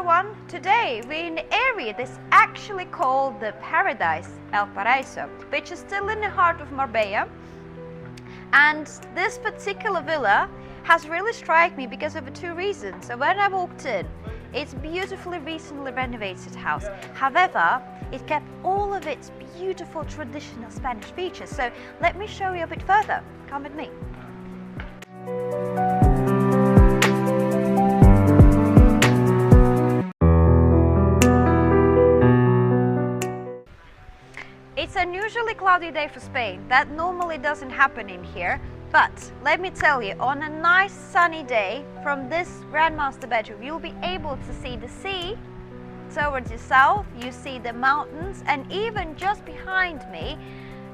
everyone! Today we're in an area that's actually called the Paradise El Paraiso, which is still in the heart of Marbella. And this particular villa has really struck me because of two reasons. So when I walked in, it's a beautifully recently renovated house. However, it kept all of its beautiful traditional Spanish features. So let me show you a bit further. Come with me. It's an unusually cloudy day for Spain. That normally doesn't happen in here. But let me tell you, on a nice sunny day from this grandmaster bedroom, you'll be able to see the sea towards the south. You see the mountains, and even just behind me,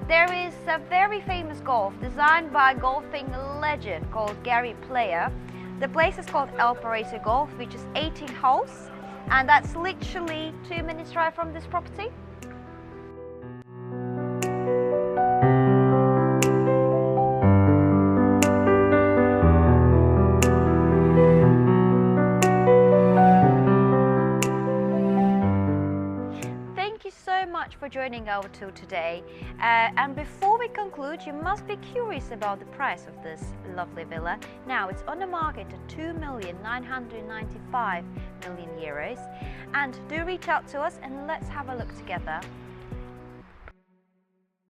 there is a very famous golf designed by a golfing legend called Gary Player. The place is called El Paraiso Golf, which is 18 holes, and that's literally 2 minutes drive from this property. For joining our tour today, and before we conclude, you must be curious about the price of this lovely villa. Now it's on the market at 2,995,000 euros, and do reach out to us and let's have a look together